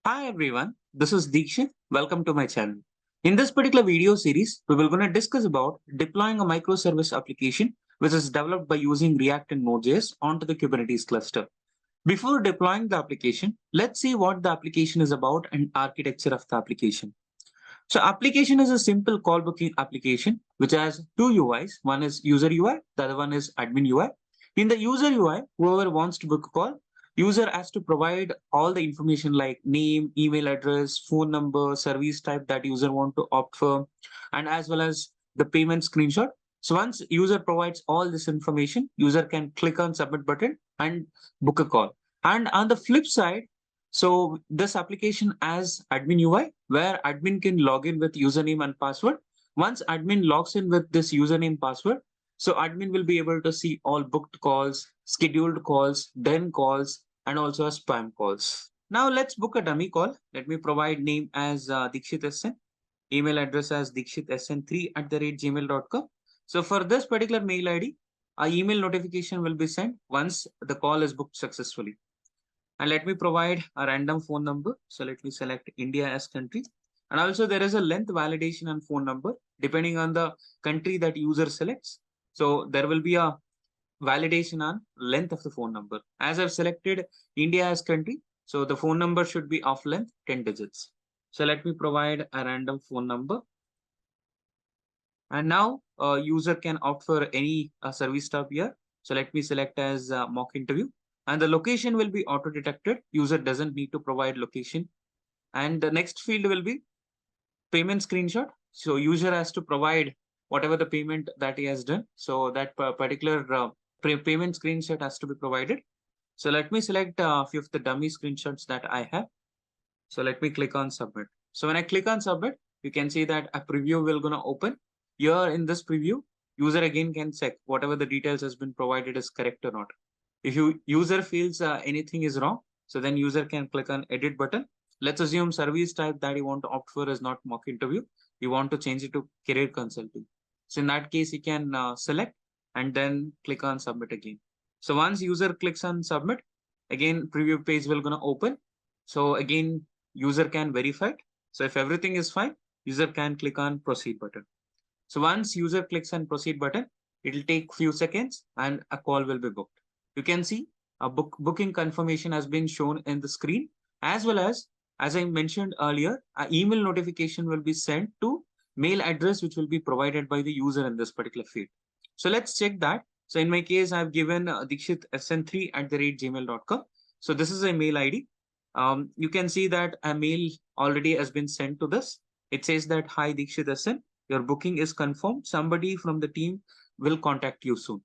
Hi everyone, this is Deekshit. Welcome to my channel. In this particular video series, we will going to discuss about deploying a microservice application which is developed by using React and Node.js onto the Kubernetes cluster. Before deploying the application, let's see what the application is about and architecture of the application. So application is a simple call booking application which has two UIs. One is user UI, the other one is admin UI. In the user UI, whoever wants to book a call, user has to provide all the information like name, email address, phone number, service type that user want to opt for, and as well as the payment screenshot. So once user provides all this information, user can click on submit button and book a call. And on the flip side, so this application has admin UI where admin can log in with username and password. Once admin logs in with this username password, so admin will be able to see all booked calls, scheduled calls, done calls, and also spam calls. Now let's book a dummy call. Let me provide name as Dikshit SN, email address as dikshitsn3@gmail.com. So for this particular mail ID, a email notification will be sent once the call is booked successfully. And let me provide a random phone number. So let me select India as country. And also there is a length validation and phone number depending on the country that user selects. So there will be a validation on length of the phone number. As I've selected India as country, so the phone number should be of length 10 digits. So let me provide a random phone number. And now user can opt for any service type here. So let me select as mock interview. And the location will be auto detected. User doesn't need to provide location. And the next field will be payment screenshot. So user has to provide whatever the payment that he has done. So that particular payment screenshot has to be provided. So let me select a few of the dummy screenshots that I have. So let me click on submit. So when I click on submit, you can see that a preview will gonna open. Here in this preview, user again can check whatever the details has been provided is correct or not. If you user feels anything is wrong, so then user can click on edit button. Let's assume service type that you want to opt for is not mock interview. You want to change it to career consulting. So in that case, you can select and then click on submit again. So once user clicks on submit, again preview page will gonna open. So again, user can verify it. So if everything is fine, user can click on proceed button. So once user clicks on proceed button, it will take few seconds and a call will be booked. You can see a booking confirmation has been shown in the screen, as well as I mentioned earlier, an email notification will be sent to mail address which will be provided by the user in this particular field. So let's check that. So in my case, I've given dikshitsn3@gmail.com. So this is a mail ID. You can see that a mail already has been sent to this. It says that, hi Dikshit SN, your booking is confirmed. Somebody from the team will contact you soon.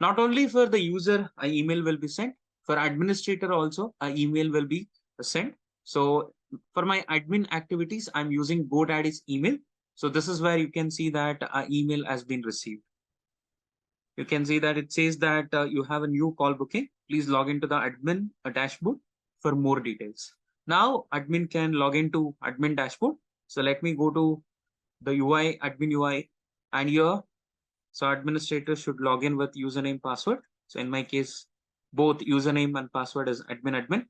Not only for the user, an email will be sent. For administrator also, an email will be sent. So for my admin activities, I'm using GoDaddy's email. So this is where you can see that an email has been received. You can see that it says that you have a new call booking. Please log into the admin dashboard for more details. Now admin can log into admin dashboard. So let me go to the UI, admin UI, and here, so administrator should log in with username password. So in my case, both username and password is admin.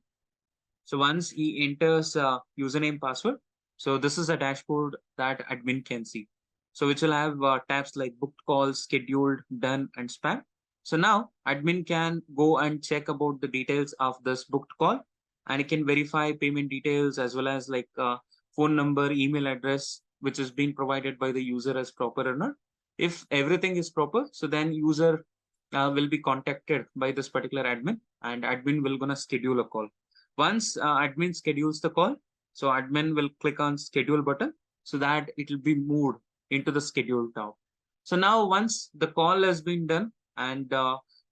So once he enters username password, so this is a dashboard that admin can see. So which will have tabs like booked calls, scheduled, done, and spam. So now admin can go and check about the details of this booked call, and it can verify payment details as well as like phone number, email address, which is being provided by the user as proper or not. If everything is proper, so then user will be contacted by this particular admin, and admin will gonna schedule a call. Once admin schedules the call, so admin will click on schedule button so that it will be moved into the schedule tab. So now once the call has been done and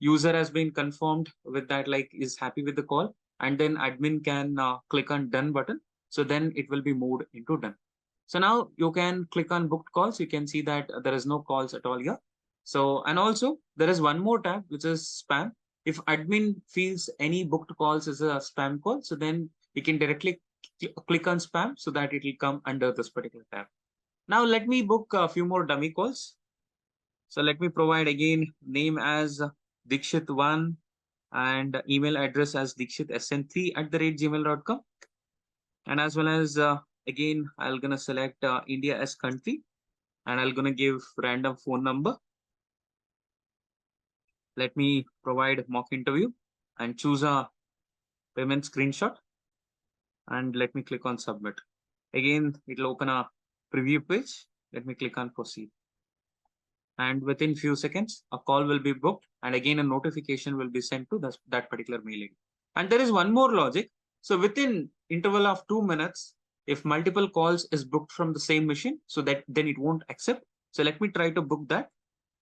user has been confirmed with that, like is happy with the call, and then admin can click on done button. So then it will be moved into done. So now you can click on booked calls. You can see that there is no calls at all here. So, and also there is one more tab, which is spam. If admin feels any booked calls is a spam call, so then you can directly click on spam so that it will come under this particular tab. Now let me book a few more dummy calls. So let me provide again name as Dikshit1 and email address as dikshitsn3@gmail.com. And as well as again, I'll gonna select India as country, and I'll gonna give random phone number. Let me provide mock interview and choose a payment screenshot, and let me click on submit. Again, it'll open a preview page. Let me click on proceed. And within few seconds, a call will be booked, and again, a notification will be sent to that particular mailing. And there is one more logic. So within interval of 2 minutes, if multiple calls is booked from the same machine, so that then it won't accept. So let me try to book that.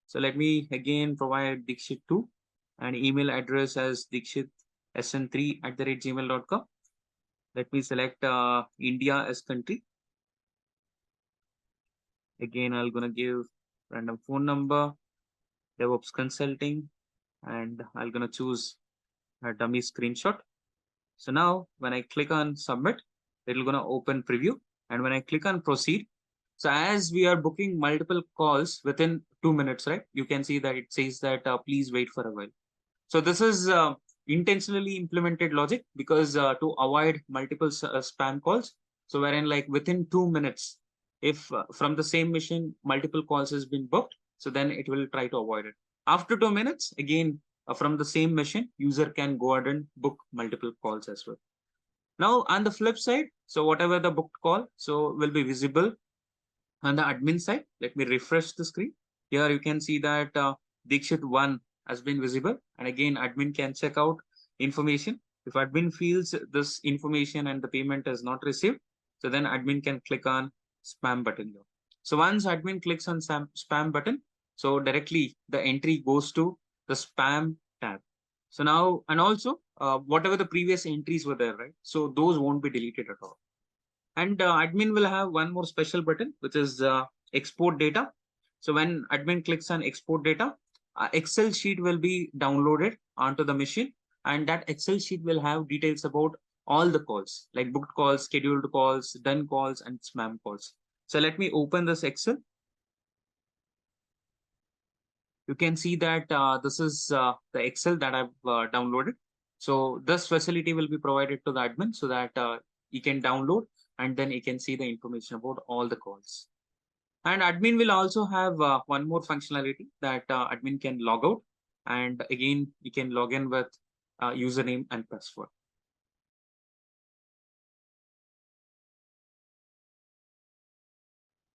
So let me again provide Dikshit2 and email address as dikshitsn3@gmail.com. Let me select India as country. Again, I'm gonna give random phone number, DevOps consulting, and I'm gonna choose a dummy screenshot. So now when I click on submit, it'll gonna open preview. And when I click on proceed, so as we are booking multiple calls within 2 minutes, right? You can see that it says that please wait for a while. So this is intentionally implemented logic because to avoid multiple spam calls. So wherein like within 2 minutes, if from the same machine multiple calls has been booked, so then it will try to avoid it. After 2 minutes, again from the same machine, user can go ahead and book multiple calls as well. Now on the flip side, so whatever the booked call, so will be visible on the admin side. Let me refresh the screen. Here you can see that Dikshit1 has been visible. And again, admin can check out information. If admin feels this information and the payment is not received, so then admin can click on spam button here. So once admin clicks on spam button, so directly the entry goes to the spam tab. So now, and also whatever the previous entries were there, right? So those won't be deleted at all. And admin will have one more special button, which is export data. So when admin clicks on export data, Excel sheet will be downloaded onto the machine. And that Excel sheet will have details about all the calls, like booked calls, scheduled calls, done calls, and spam calls. So let me open this Excel. You can see that this is the Excel that I've downloaded. So this facility will be provided to the admin so that he can download and then he can see the information about all the calls. And admin will also have one more functionality that admin can log out. And again, you can log in with username and password.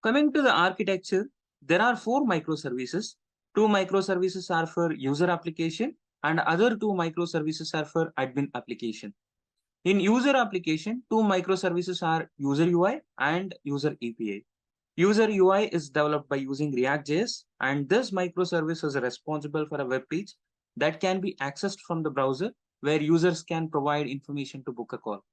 Coming to the architecture, there are 4 microservices. 2 microservices are for user application and other 2 microservices are for admin application. In user application, 2 microservices are user UI and user API. User UI is developed by using React.js, and this microservice is responsible for a web page that can be accessed from the browser where users can provide information to book a call.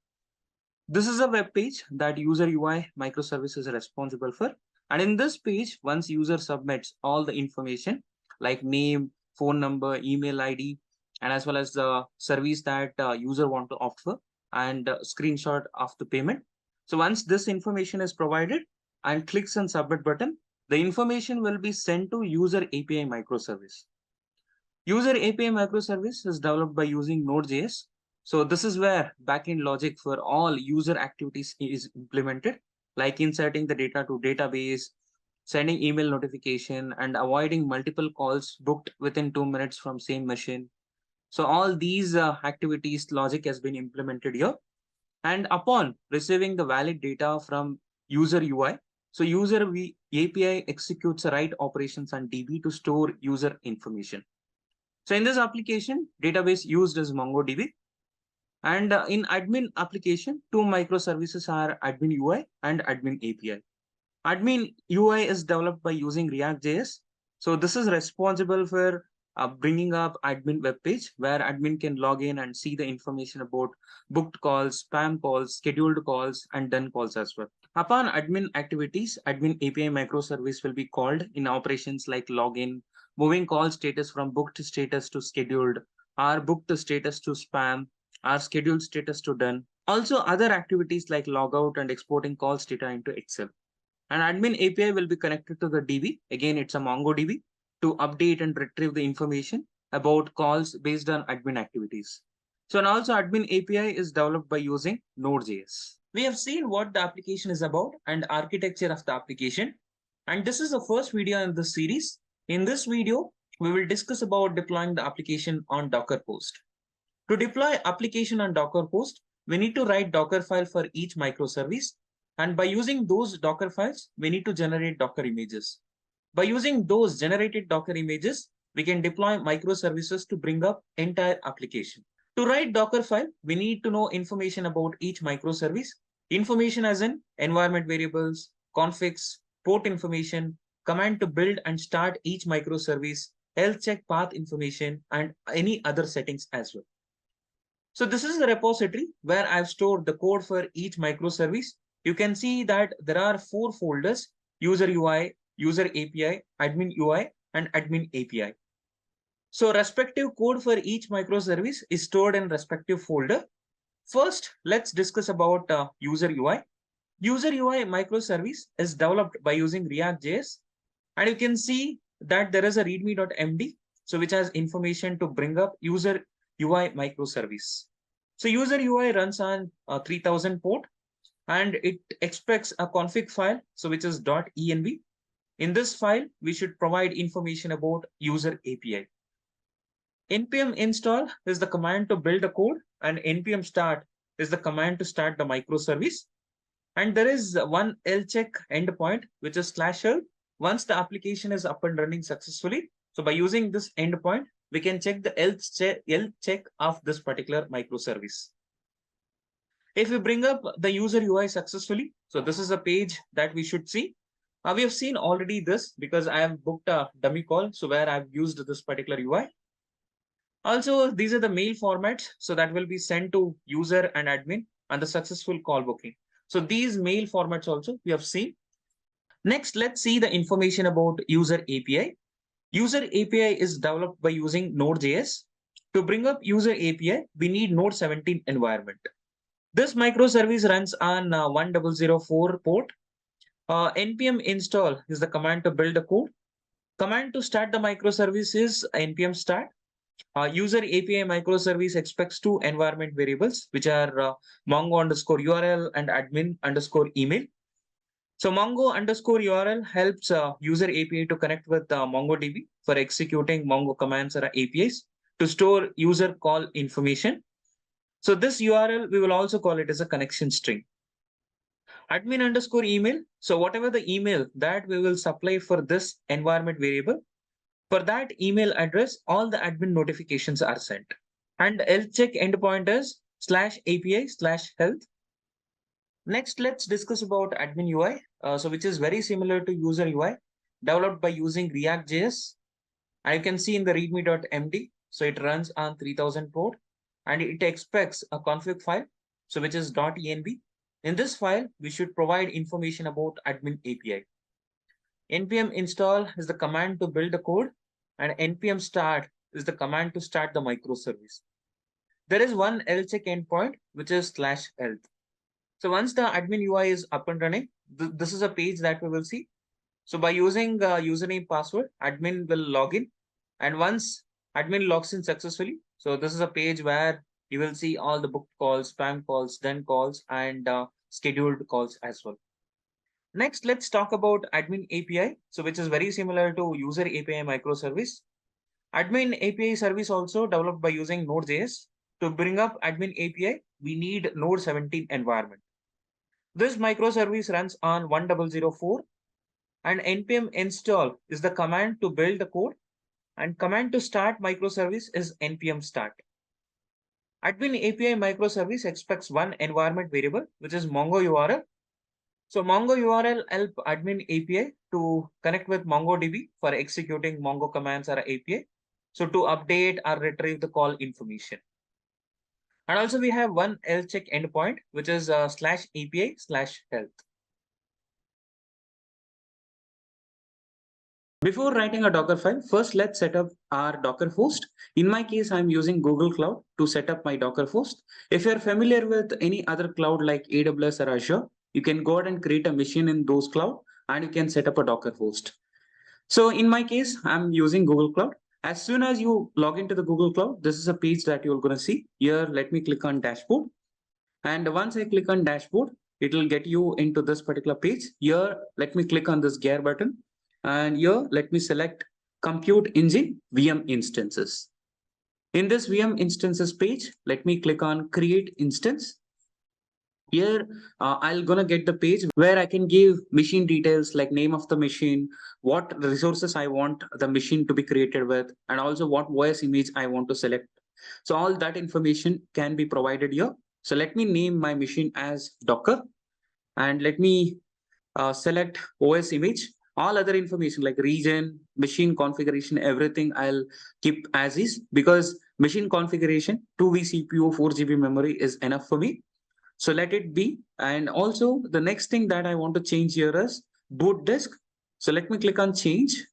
This is a web page that user UI microservice is responsible for. And in this page, once user submits all the information like name, phone number, email ID, and as well as the service that user want to opt for and screenshot of the payment. So once this information is provided and clicks on submit button, the information will be sent to user API microservice. User API microservice is developed by using Node.js. So this is where backend logic for all user activities is implemented, like inserting the data to database, sending email notification, and avoiding multiple calls booked within 2 minutes from same machine. So all these activities logic has been implemented here. And upon receiving the valid data from user UI, so API executes the right operations on DB to store user information. So in this application, database used is MongoDB. And in admin application, 2 microservices are admin UI and admin API. Admin UI is developed by using React.js. So this is responsible for bringing up admin web page where admin can log in and see the information about booked calls, spam calls, scheduled calls, and done calls as well. Upon admin activities, admin API microservice will be called in operations like login, moving call status from booked status to scheduled, or booked status to spam, or scheduled status to done. Also, other activities like logout and exporting calls data into Excel. An admin API will be connected to the DB. Again, it's a MongoDB to update and retrieve the information about calls based on admin activities. So, and also admin API is developed by using Node.js. We have seen what the application is about and architecture of the application. And this is the first video in this series. In this video, we will discuss about deploying the application on Docker Post. To deploy application on Docker Post, we need to write Docker file for each microservice. And by using those Docker files, we need to generate Docker images. By using those generated Docker images, we can deploy microservices to bring up entire application. To write Docker file, we need to know information about each microservice. Information as in environment variables, configs, port information, command to build and start each microservice, health check path information, and any other settings as well. So this is the repository where I've stored the code for each microservice. You can see that there are 4 folders: user UI, user API, admin UI, and admin API. So respective code for each microservice is stored in respective folder. First, let's discuss about user UI. User UI microservice is developed by using React.js, and you can see that there is a readme.md, so which has information to bring up user UI microservice. So user UI runs on 3000 port, and it expects a config file, so which is .env. In this file, we should provide information about user API. npm install is the command to build the code, and npm start is the command to start the microservice. And there is one lcheck endpoint, which is /help. Once the application is up and running successfully, so by using this endpoint, we can check the health check of this particular microservice. If we bring up the user UI successfully, so this is a page that we should see. We have seen already this because I have booked a dummy call, so where I've used this particular UI. Also, these are the mail formats, so that will be sent to user and admin and the successful call booking. So these mail formats also we have seen. Next, let's see the information about user API. User API is developed by using Node.js. To bring up user API, we need Node 17 environment. This microservice runs on 1004 port. npm install is the command to build the code. Command to start the microservice is npm start. User API microservice expects 2 environment variables, which are mongo underscore URL and admin underscore email. So mongo underscore URL helps user API to connect with MongoDB for executing Mongo commands or APIs to store user call information. So this URL, we will also call it as a connection string. Admin underscore email. So whatever the email that we will supply for this environment variable, for that email address, all the admin notifications are sent. And health check endpoint is /API/health. Next, let's discuss about admin UI, which is very similar to user UI, developed by using React.js. And you can see in the readme.md, so it runs on 3000 port, and it expects a config file, so which is .env. In this file, we should provide information about admin API. npm install is the command to build the code, and npm start is the command to start the microservice. There is one health check endpoint, which is /health. So once the admin UI is up and running, this is a page that we will see. So by using username password, admin will log in. And once admin logs in successfully, so this is a page where you will see all the booked calls, spam calls, done calls, and scheduled calls as well. Next, let's talk about admin API, so which is very similar to user API microservice. Admin API service also developed by using Node.js. To bring up admin API, we need Node 17 environment. This microservice runs on 1004, and npm install is the command to build the code, and command to start microservice is npm start. Admin API microservice expects one environment variable, which is Mongo URL. So Mongo URL help admin API to connect with MongoDB for executing Mongo commands or API. So to update or retrieve the call information. And also we have one health check endpoint, which is /API/health. Before writing a Docker file, first let's set up our Docker host. In my case, I'm using Google Cloud to set up my Docker host. If you're familiar with any other cloud like AWS or Azure, you can go ahead and create a machine in those cloud and you can set up a Docker host. So in my case, I'm using Google Cloud. As soon as you log into the Google Cloud, this is a page that you're going to see. Here, let me click on dashboard. And once I click on dashboard, it will get you into this particular page. Here, let me click on this gear button. And here, let me select Compute Engine VM Instances. In this VM Instances page, let me click on Create Instance. Here, I'll gonna get the page where I can give machine details like name of the machine, what resources I want the machine to be created with, and also what OS image I want to select. So all that information can be provided here. So let me name my machine as Docker, and let me select OS image. All other information like region, machine configuration, everything I'll keep as is, because machine configuration, 2V CPU, 4 GB memory is enough for me. So let it be. And also the next thing that I want to change here is boot disk. So let me click on change.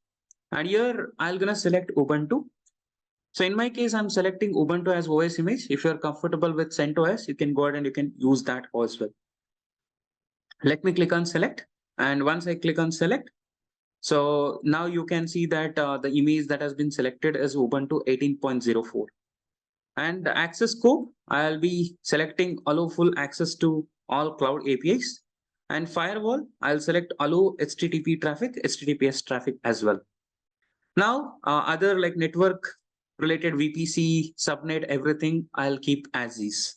And here I'm gonna select Ubuntu. So in my case, I'm selecting Ubuntu as OS image. If you're comfortable with CentOS, you can go ahead and you can use that as well. Let me click on select. And once I click on select, so now you can see that the image that has been selected is Ubuntu 18.04. And the access scope, I'll be selecting allow full access to all cloud APIs. And firewall, I'll select allow HTTP traffic, HTTPS traffic as well. Now, other like network related VPC, subnet, everything I'll keep as is.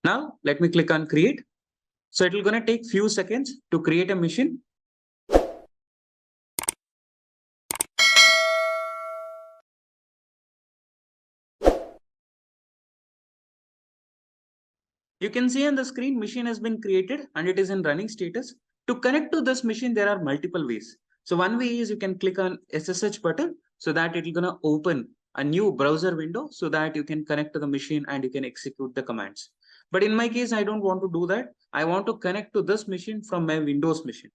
Now, let me click on create. So it will gonna take few seconds to create a machine. You can see on the screen, machine has been created and it is in running status. To connect to this machine, there are multiple ways. So one way is you can click on SSH button so that it will gonna open a new browser window so that you can connect to the machine and you can execute the commands. But in my case, I don't want to do that. I want to connect to this machine from my Windows machine.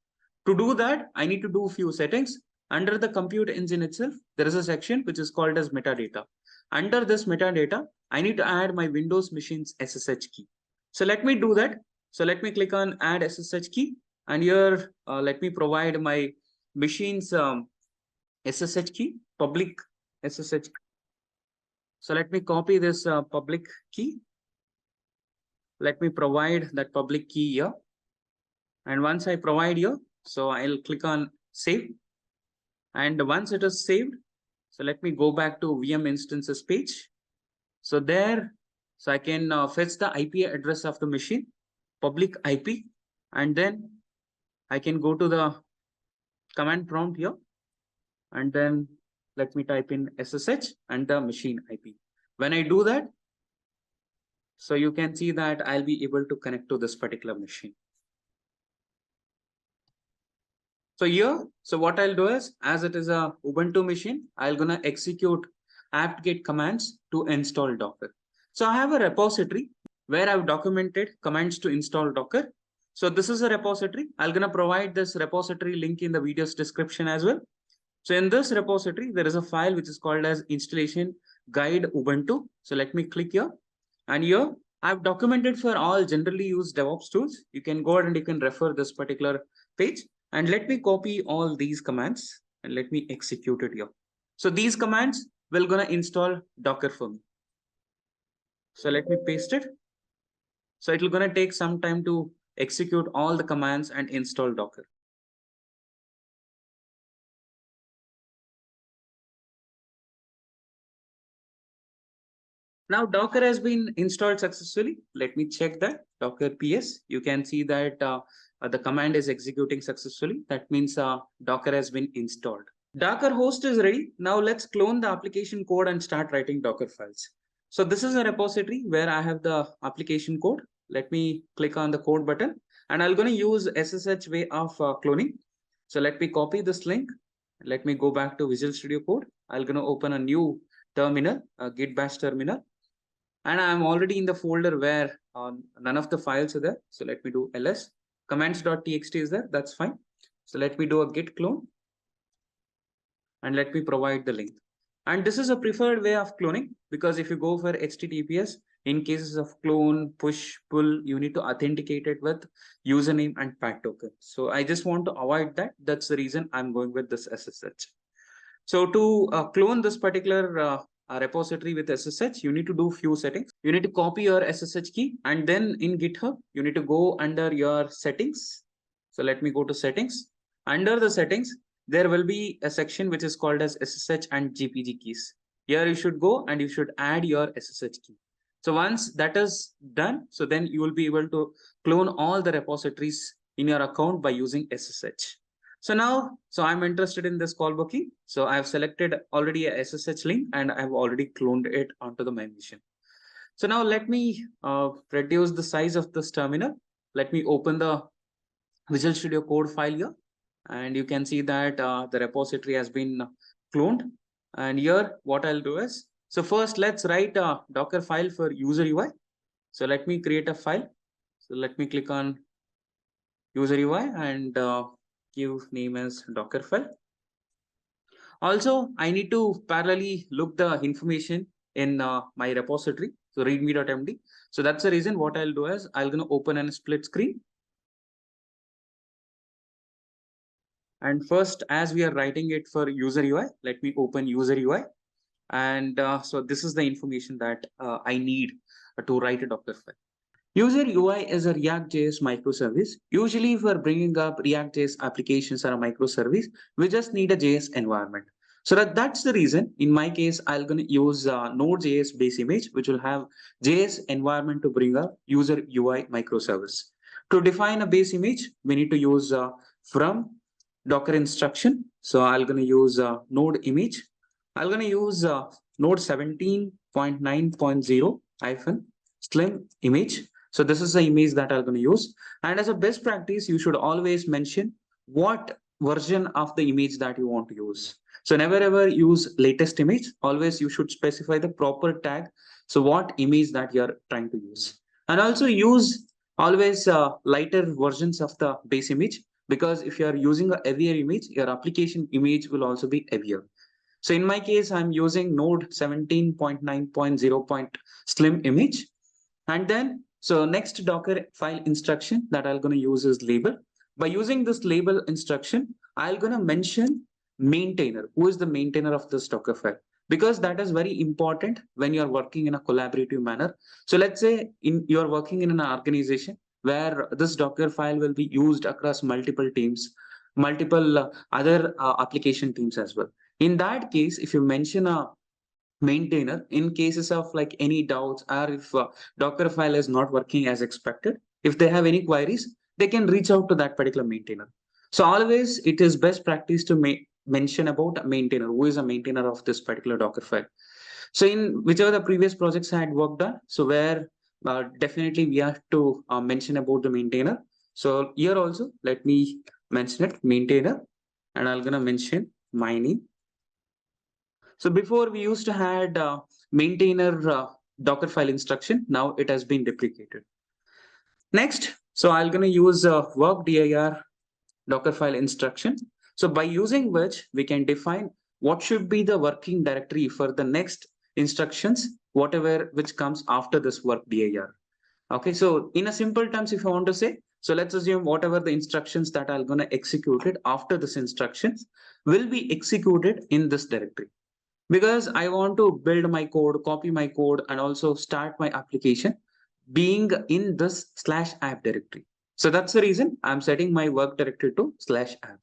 To do that, I need to do a few settings. Under the compute engine itself, there is a section which is called as metadata. Under this metadata, I need to add my Windows machine's SSH key. So let me do that. So let me click on add SSH key, and here let me provide my machine's SSH key, public SSH. So let me copy this public key. Let me provide that public key here. And once I provide here, so I'll click on save. And once it is saved, so let me go back to VM instances page. So there, so I can fetch the IP address of the machine, public IP, and then I can go to the command prompt here, and then let me type in SSH and the machine IP. When I do that, so you can see that I'll be able to connect to this particular machine. So here, so what I'll do is, as it is a Ubuntu machine, I'll gonna execute apt-get commands to install Docker. So I have a repository where I've documented commands to install Docker. So this is a repository. I'm gonna provide this repository link in the video's description as well. So in this repository, there is a file which is called as installation guide Ubuntu. So let me click here, and here I've documented for all generally used DevOps tools. You can go ahead and you can refer this particular page. And let me copy all these commands and let me execute it here. So these commands will gonna install Docker for me. So let me paste it. So it will gonna take some time to execute all the commands and install Docker. Now Docker has been installed successfully. Let me check that Docker PS. You can see that the command is executing successfully. That means Docker has been installed. Docker host is ready. Now let's clone the application code and start writing Docker files. So this is a repository where I have the application code. Let me click on the code button, and I'm going to use SSH way of cloning. So let me copy this link. Let me go back to Visual Studio Code. I'm going to open a new terminal, a Git Bash terminal. And I'm already in the folder where none of the files are there. So let me do ls. Commands.txt is there. That's fine. So let me do a git clone. And let me provide the link. And this is a preferred way of cloning, because if you go for HTTPS, in cases of clone, push, pull, you need to authenticate it with username and PAT token. So I just want to avoid that. That's the reason I'm going with this SSH. So to clone this particular a repository with SSH, you need to do few settings. You need to copy your SSH key, and then in GitHub, you need to go under your settings. So let me go to settings. Under the settings, there will be a section which is called as SSH and GPG keys. Here you should go and you should add your SSH key. So once that is done, so then you will be able to clone all the repositories in your account by using SSH. So I'm interested in this call booking. So I've selected already a SSH link and I've already cloned it onto the my machine. So now let me reduce the size of this terminal. Let me open the Visual Studio Code file here, and you can see that the repository has been cloned. And here what I'll do is, so first let's write a Docker file for user UI. So let me create a file. So let me click on user UI and give name as Docker file. Also, I need to parallelly look the information in my repository. So readme.md. So that's the reason what I'll do is I'm going to open a split screen. And first, as we are writing it for user UI, let me open user UI. And so this is the information that I need to write a Docker file. User UI is a React.js microservice. Usually for bringing up React.js applications or a microservice, we just need a JS environment. So that's the reason, in my case, I'm going to use Node.js base image, which will have JS environment to bring up user UI microservice. To define a base image, we need to use from Docker instruction. So I'm going to use node image. I'm going to use node 17.9.0 hyphen slim image. So this is the image that I'm going to use. And as a best practice, you should always mention what version of the image that you want to use. So never ever use latest image. Always you should specify the proper tag. So what image that you're trying to use. And also use always lighter versions of the base image, because if you are using a heavier image, your application image will also be heavier. So in my case, I'm using node 17.9.0 slim image. And then, so next Docker file instruction that I'm going to use is label. By using this label instruction, I'm going to mention maintainer. Who is the maintainer of this Docker file? Because that is very important when you're working in a collaborative manner. So let's say you're working in an organization where this Docker file will be used across multiple teams, multiple other application teams as well. In that case, if you mention a maintainer in cases of like any doubts, or if Docker file is not working as expected, if they have any queries, they can reach out to that particular maintainer. So always it is best practice to mention about a maintainer, who is a maintainer of this particular Docker file. So in whichever the previous projects I had worked on, so where definitely we have to mention about the maintainer. So here also, let me mention it, maintainer, and I'm gonna mention my name. So before we used to had maintainer Docker file instruction. Now it has been deprecated. Next, so I'm going to use work dir Docker file instruction. So by using which we can define what should be the working directory for the next instructions, whatever which comes after this work dir. Okay, so in a simple terms, if I want to say, so let's assume whatever the instructions that I'm going to execute it after this instructions will be executed in this directory. Because I want to build my code, copy my code, and also start my application being in this /app directory. So that's the reason I'm setting my work directory to /app.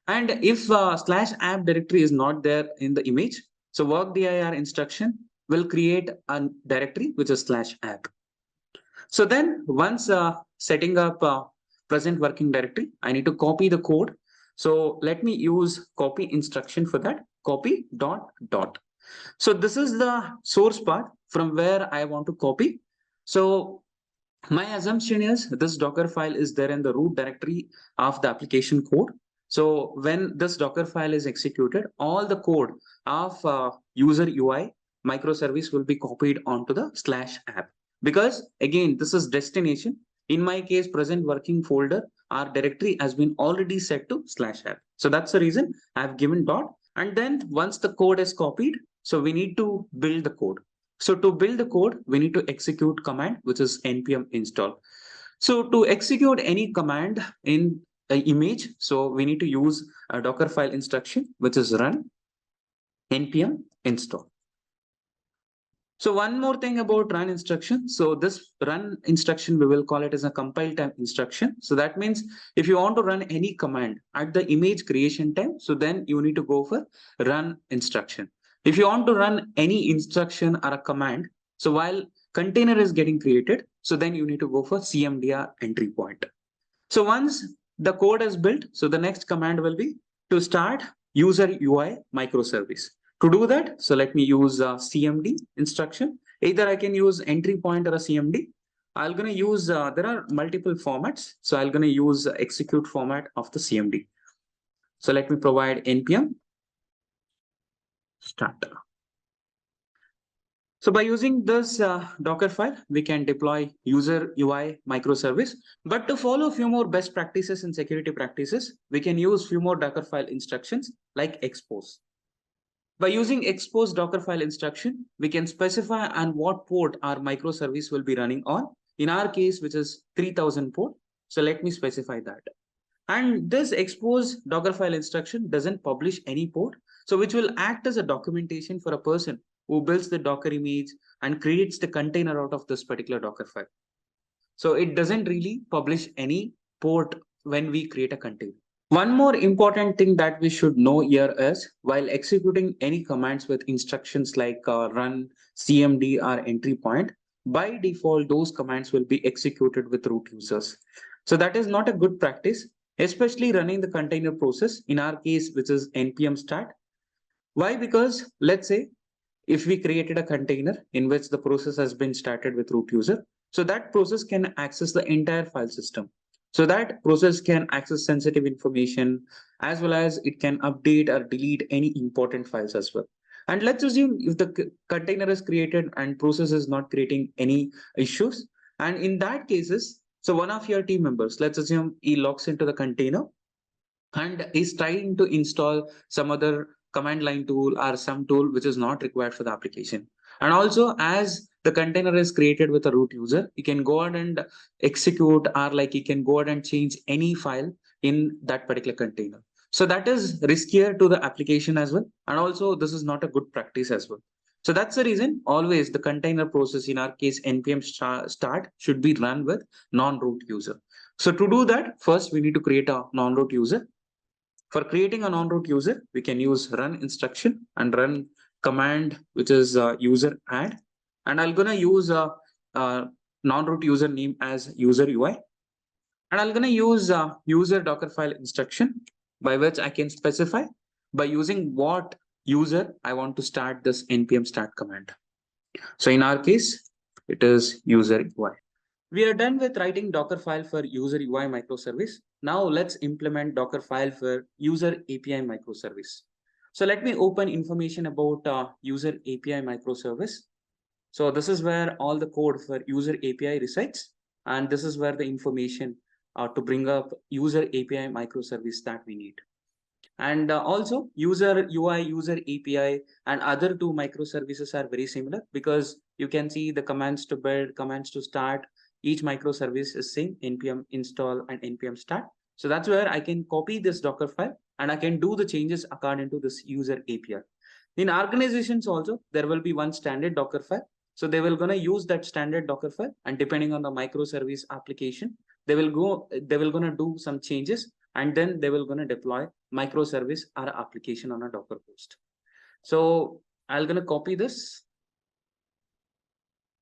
And if /app directory is not there in the image, so work dir instruction will create a directory which is /app. So then once setting up present working directory, I need to copy the code. So let me use copy instruction for that, copy dot dot. So this is the source part from where I want to copy. So my assumption is this Docker file is there in the root directory of the application code. So when this Docker file is executed, all the code of user UI microservice will be copied onto the /app. Because again, this is destination. In my case, present working folder, our directory has been already set to /app. So that's the reason I've given dot. And then once the code is copied, so we need to build the code. So to build the code, we need to execute command, which is npm install. So to execute any command in an image, so we need to use a Docker file instruction, which is run npm install. So one more thing about run instruction. So this run instruction, we will call it as a compile time instruction. So that means if you want to run any command at the image creation time, so then you need to go for run instruction. If you want to run any instruction or a command, so while container is getting created, so then you need to go for CMDR entry point. So once the code is built, so the next command will be to start user UI microservice. To do that, so let me use a CMD instruction. Either I can use entry point or a CMD. I'm gonna use, there are multiple formats. So I'm gonna use execute format of the CMD. So let me provide npm start. So by using this Docker file, we can deploy user UI microservice. But to follow a few more best practices and security practices, we can use few more Docker file instructions like expose. By using expose Docker file instruction, we can specify on what port our microservice will be running on. In our case, which is 3000 port. So let me specify that. And this expose Docker file instruction doesn't publish any port, so which will act as a documentation for a person who builds the Docker image and creates the container out of this particular Docker file. So it doesn't really publish any port when we create a container. One more important thing that we should know here is while executing any commands with instructions like run, CMD, or entry point, by default, those commands will be executed with root users. So that is not a good practice, especially running the container process, in our case, which is npm start. Why? Because let's say if we created a container in which the process has been started with root user, so that process can access the entire file system. So that process can access sensitive information as well as it can update or delete any important files as well. And let's assume if the container is created and process is not creating any issues. And in that cases, so one of your team members, let's assume he logs into the container and is trying to install some other command line tool or some tool which is not required for the application. And also, as the container is created with a root user, you can go ahead and execute or like you can go ahead and change any file in that particular container. So that is riskier to the application as well. And also, this is not a good practice as well. So that's the reason always the container process, in our case, npm start should be run with non-root user. So to do that, first we need to create a non-root user. For creating a non-root user, we can use run instruction and run command, which is user add. And I'm gonna use a non-root user name as user UI. And I'm gonna use user Dockerfile instruction by which I can specify by using what user I want to start this npm start command. So in our case, it is user UI. We are done with writing Dockerfile for user UI microservice. Now let's implement Dockerfile for user API microservice. So let me open information about user API microservice. So this is where all the code for user API resides. And this is where the information to bring up user API microservice that we need. And also user UI, user API, and other two microservices are very similar because you can see the commands to build, commands to start. Each microservice is same npm install and npm start. So that's where I can copy this Docker file and I can do the changes according to this user API. In organizations also, there will be one standard Docker file. So they will gonna use that standard Docker file, and depending on the microservice application, they will gonna do some changes, and then they will gonna deploy microservice or application on a Docker host. So I'm gonna copy this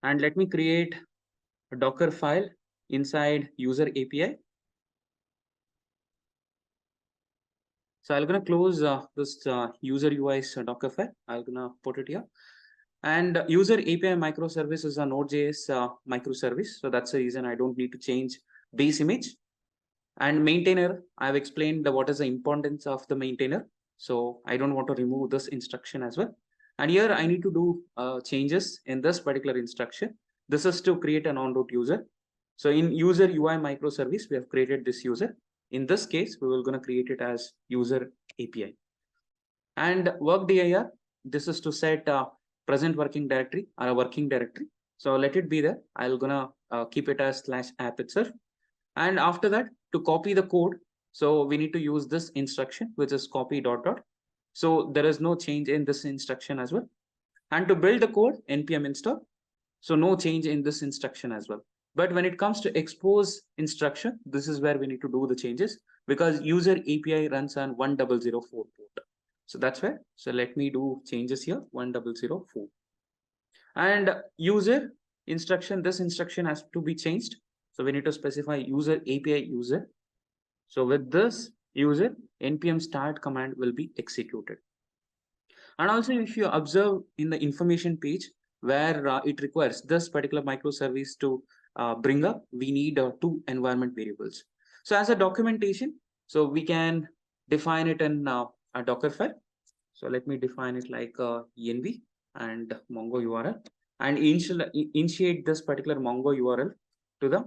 and let me create a Docker file inside user API. So I'm gonna close this user UI's Docker file. I'm gonna put it here. And user API microservice is a Node.js microservice. So that's the reason I don't need to change base image. And maintainer, I've explained what is the importance of the maintainer. So I don't want to remove this instruction as well. And here I need to do changes in this particular instruction. This is to create a non-root user. So in user UI microservice, we have created this user. In this case, we will going to create it as user API. And work dir, this is to set present working directory or a working directory. So let it be there. I'll gonna keep it as /app itself. And after that, to copy the code, so we need to use this instruction, which is copy dot dot. So there is no change in this instruction as well. And to build the code, npm install. So no change in this instruction as well. But when it comes to expose instruction, this is where we need to do the changes because user API runs on 1004 port. So that's where. So let me do changes here, 1004. And user instruction, this instruction has to be changed. So we need to specify user API user. So with this user, npm start command will be executed. And also if you observe in the information page where it requires this particular microservice to bring up, we need two environment variables. So as a documentation, so we can define it in a Docker file. So let me define it like env and mongo URL and initiate this particular mongo URL to the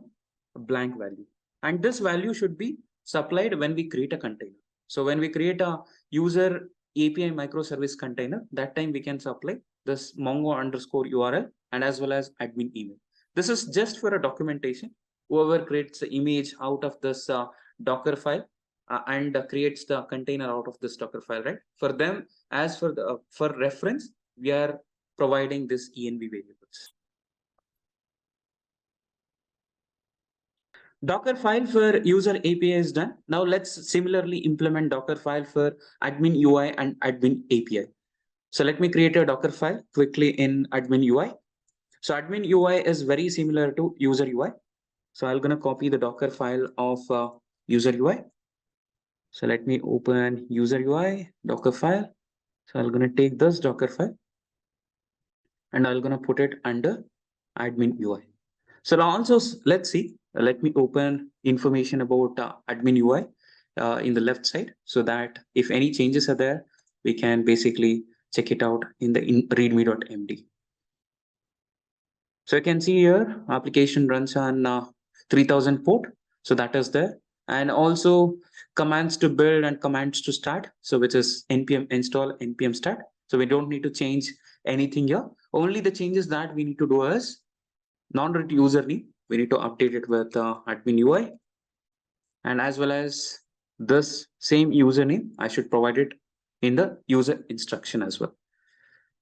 blank value. And this value should be supplied when we create a container. So when we create a user API microservice container, that time we can supply this mongo underscore URL and as well as admin email. This is just for a documentation. Whoever creates the image out of this Docker file and creates the container out of this Docker file, right? For them, as for the for reference, we are providing this env variables. Docker file for user API is done. Now let's similarly implement Docker file for admin UI and admin API. So let me create a Docker file quickly in admin UI. So admin UI is very similar to user UI. So I'm going to copy the Docker file of user UI. So let me open user UI Docker file. So I'm going to take this Docker file and I'm going to put it under admin UI. So now also let's see, let me open information about admin UI in the left side so that if any changes are there, we can basically check it out in the readme.md. So you can see here, application runs on 3000 port. So that is there. And also commands to build and commands to start. So which is npm install, npm start. So we don't need to change anything here. Only the changes that we need to do is non-root username. We need to update it with admin UI. And as well as this same username, I should provide it in the user instruction as well.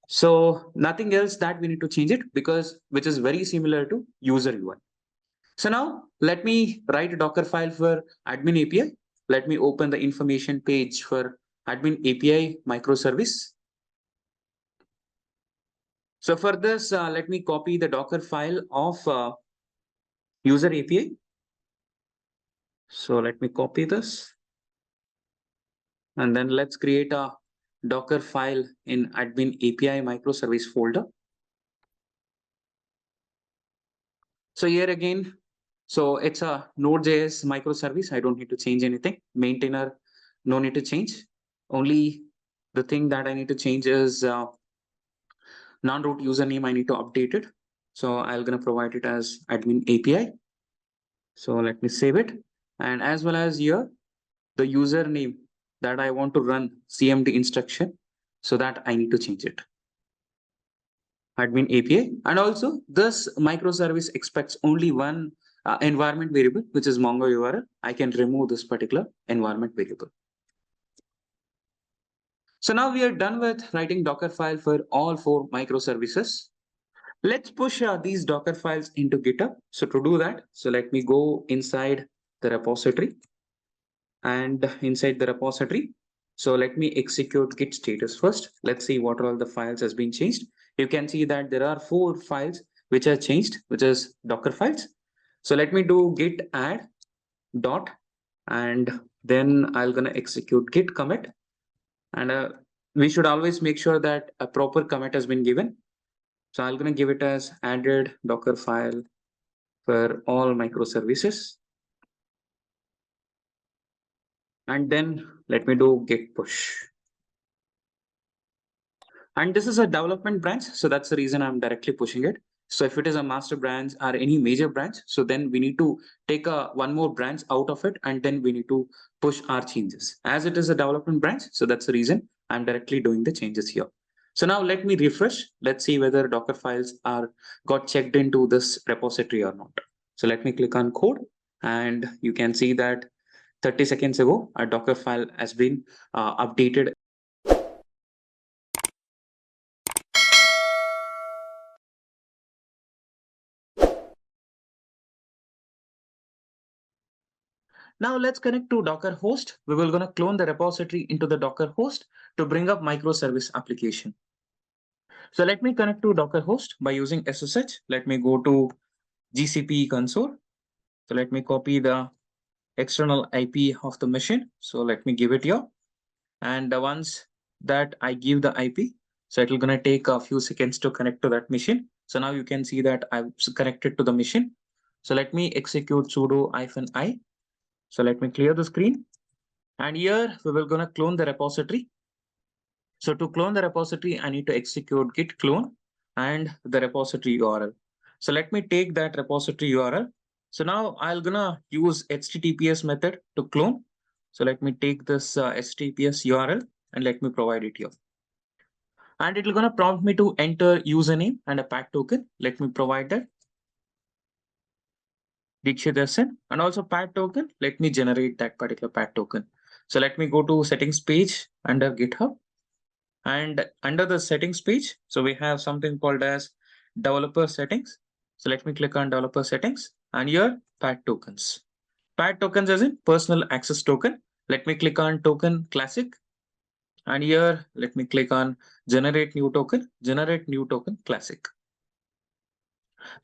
So nothing else that we need to change it because which is very similar to user UI. So now let me write a Docker file for admin API. Let me open the information page for admin API microservice. So for this, let me copy the Docker file of user API. So let me copy this. And then let's create a Docker file in admin API microservice folder. So here again, so it's a Node.js microservice. I don't need to change anything. Maintainer, no need to change. Only the thing that I need to change is non-root username. I need to update it. So I'm going to provide it as admin API. So let me save it. And as well as here, the username that I want to run CMD instruction. So that I need to change it. Admin API. And also this microservice expects only one environment variable, which is Mongo URL. I can remove this particular environment variable. So now we are done with writing Docker file for all 4 microservices. Let's push these Docker files into GitHub. So to do that, so let me go inside the repository and inside the repository. So let me execute git status first. Let's see what all the files has been changed. You can see that there are 4 files which are changed, which is Docker files. So let me do git add dot, and then I'm gonna execute git commit. And we should always make sure that a proper commit has been given. So I'm gonna give it as added Docker file for all microservices. And then let me do git push. And this is a development branch, so that's the reason I'm directly pushing it. So if it is a master branch or any major branch, so then we need to take one more branch out of it and then we need to push our changes. As it is a development branch, so that's the reason I'm directly doing the changes here. So now let me refresh. Let's see whether Docker files are got checked into this repository or not. So let me click on code and you can see that 30 seconds ago, a Docker file has been updated Now let's connect to Docker host. We will gonna clone the repository into the Docker host to bring up microservice application. So let me connect to Docker host by using SSH. Let me go to GCP console. So let me copy the external IP of the machine. So let me give it here. And once that I give the IP, so it will gonna take a few seconds to connect to that machine. So now you can see that I've connected to the machine. So let me execute sudo -i. So let me clear the screen. And here we will gonna clone the repository. So to clone the repository, I need to execute git clone and the repository URL. So let me take that repository URL. So now I'll gonna use HTTPS method to clone. So let me take this HTTPS URL and let me provide it here. And it will gonna prompt me to enter username and a path token. Let me provide that. Dikshit SN and also path token. Let me generate that particular path token. So let me go to settings page under GitHub. And under the settings page, so we have something called as developer settings. So let me click on developer settings and here path tokens. Path tokens as in personal access token. Let me click on token classic and here let me click on generate new token classic.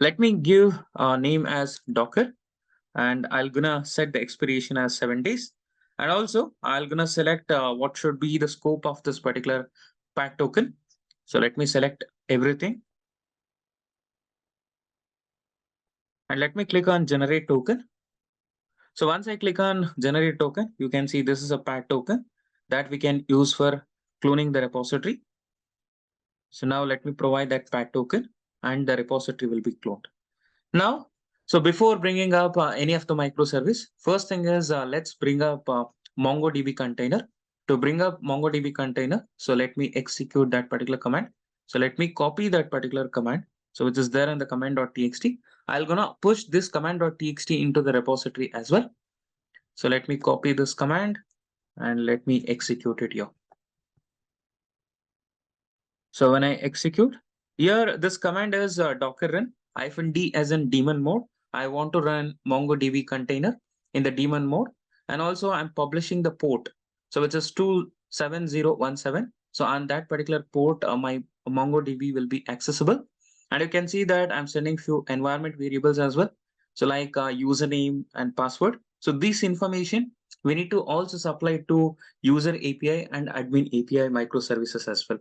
Let me give a name as Docker and I'll gonna set the expiration as 7 days. And also I'll gonna select what should be the scope of this particular path token. So let me select everything. And let me click on generate token. So once I click on generate token, you can see this is a path token that we can use for cloning the repository. So now let me provide that path token and the repository will be cloned. Now, so before bringing up any of the microservice, first thing is let's bring up MongoDB container. To bring up MongoDB container, so let me execute that particular command. So let me copy that particular command. So which is there in the command.txt. I'll gonna push this command.txt into the repository as well. So let me copy this command and let me execute it here. So when I execute, here this command is docker run -d as in daemon mode. I want to run MongoDB container in the daemon mode. And also I'm publishing the port. So which is 27017. So on that particular port, my MongoDB will be accessible. And you can see that I'm sending few environment variables as well. So like username and password. So this information we need to also supply to user API and admin API microservices as well.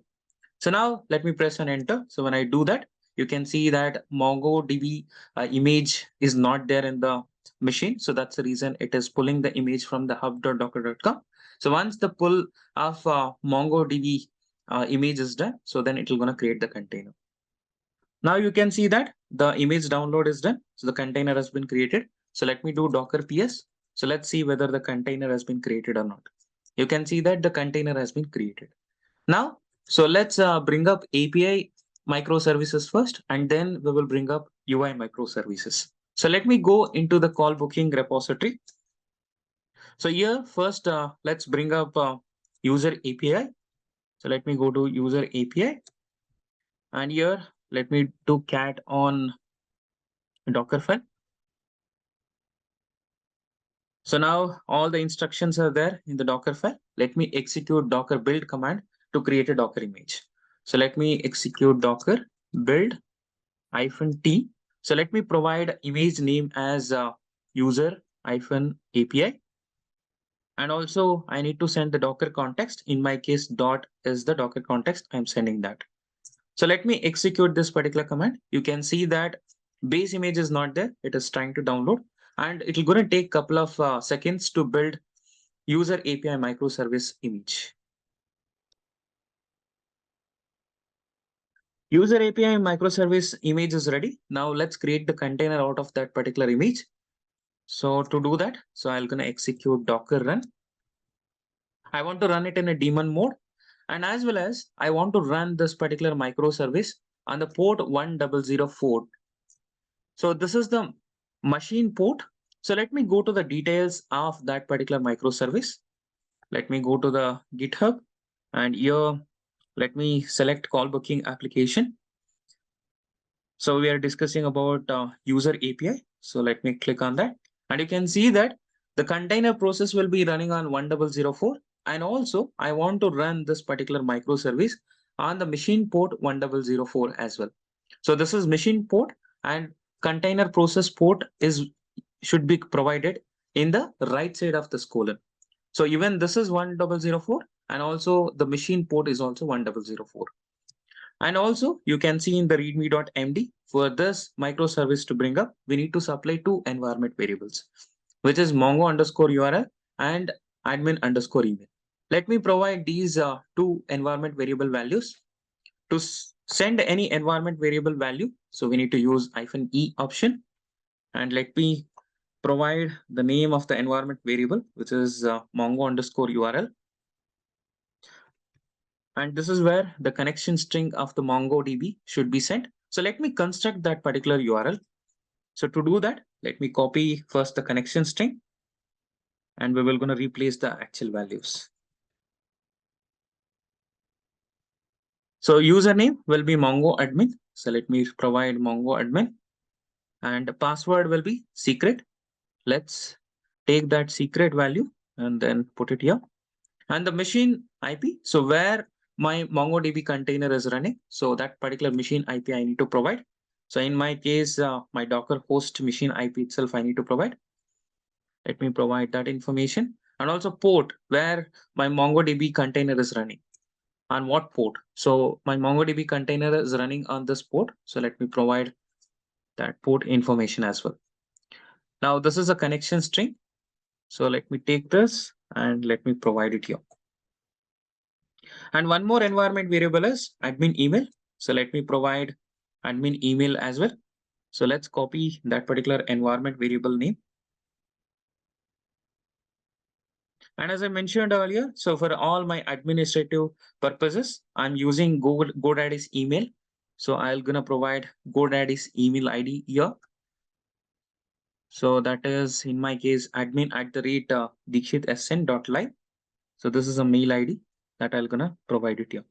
So now let me press and enter. So when I do that, you can see that MongoDB image is not there in the machine. So that's the reason it is pulling the image from the hub.docker.com. So once the pull of MongoDB image is done, so then it will gonna create the container. Now you can see that the image download is done. So the container has been created. So let me do Docker PS. So let's see whether the container has been created or not. You can see that the container has been created. Now, so let's bring up API microservices first, and then we will bring up UI microservices. So let me go into the call booking repository. So here first, let's bring up user API. So let me go to user API. And here, let me do cat on Dockerfile. So now all the instructions are there in the Dockerfile. Let me execute Docker build command to create a Docker image. So let me execute Docker build -t. So let me provide image name as user -API. And also I need to send the Docker context. In my case, dot is the Docker context. I'm sending that. So let me execute this particular command. You can see that base image is not there. It is trying to download and it will going to take a couple of seconds to build user API microservice image. User API microservice image is ready. Now let's create the container out of that particular image. So to do that, so I'm going to execute Docker run. I want to run it in a daemon mode. And as well as I want to run this particular microservice on the port 1004. So this is the machine port. So let me go to the details of that particular microservice. Let me go to the GitHub and here, let me select call booking application. So we are discussing about user API. So let me click on that and you can see that The container process will be running on 1004. And also I want to run this particular microservice on the machine port 1004 as well. So this is machine port, and container process port should be provided in the right side of this colon. So even this is 1004, and also the machine port is also 1004. And also you can see in the readme.md, for this microservice to bring up, we need to supply two environment variables, which is mongo underscore URL and admin underscore email. Let me provide these two environment variable values. To send any environment variable value, so we need to use -e option, and let me provide the name of the environment variable, which is mongo underscore URL. And this is where the connection string of the MongoDB should be sent. So let me construct that particular URL. So to do that, let me copy first the connection string, and we will going to replace the actual values. So username will be Mongo admin. So let me provide Mongo admin, and the password will be secret. Let's take that secret value and then put it here. And the machine IP, so where my MongoDB container is running, so that particular machine IP I need to provide. So in my case, my Docker host machine IP itself I need to provide. Let me provide that information. And also port, where my MongoDB container is running, on what port. So my MongoDB container is running on this port. So let me provide that port information as well. Now this is a connection string. So let me take this and let me provide it here. And one more environment variable is admin email. So let me provide admin email as well. So let's copy that particular environment variable name. And as I mentioned earlier, so for all my administrative purposes, I'm using GoDaddy's email. So I'm gonna provide GoDaddy's email ID here. So that is in my case admin@dikshitsn.live. So this is a mail ID that I'm gonna provide it here.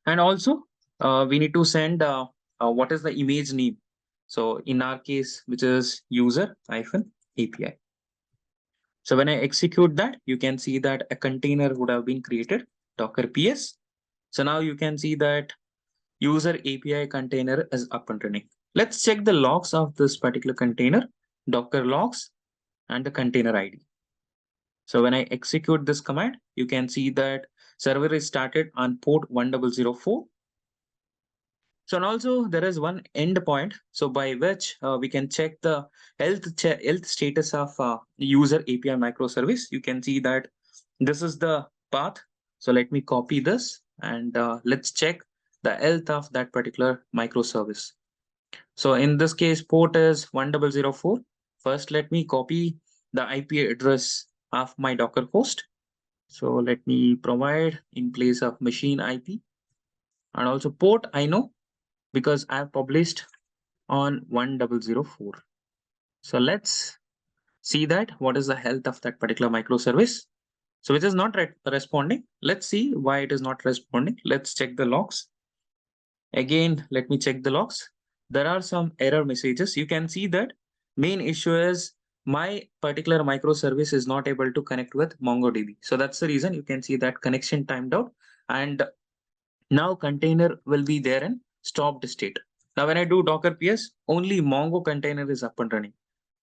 And also we need to send what is the image name. So in our case, which is user-API. So when I execute that, you can see that a container would have been created, Docker PS. So now you can see that user API container is up and running. Let's check the logs of this particular container, Docker logs, and the container ID. So when I execute this command, you can see that server is started on port 1004. So and also there is one endpoint, so by which we can check the health status of user API microservice. You can see that this is the path. So let me copy this, and let's check the health of that particular microservice. So in this case, port is 1004. First, let me copy the IP address of my Docker host. So let me provide in place of machine IP, and also port I know, because I've published on 1004. So let's see that what is the health of that particular microservice. So which is not responding. Let's see why it is not responding. Let's check the logs. Again, let me check the logs. There are some error messages. You can see that main issue is my particular microservice is not able to connect with MongoDB. So that's the reason you can see that connection timed out, and now container will be there in stopped state. Now when I do Docker PS, only Mongo container is up and running.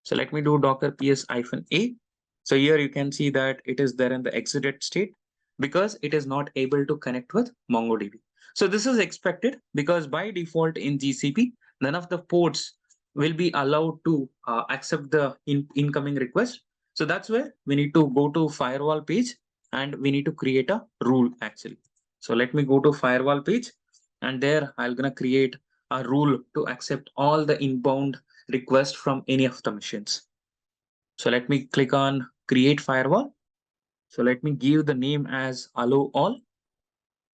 So let me do Docker PS -a. So here you can see that it is there in the exited state because it is not able to connect with MongoDB. So this is expected because by default in GCP, none of the ports will be allowed to accept the incoming request. So that's where we need to go to firewall page, and we need to create a rule actually. So let me go to firewall page, and there I'm gonna create a rule to accept all the inbound requests from any of the machines. So let me click on create firewall. So let me give the name as allow all.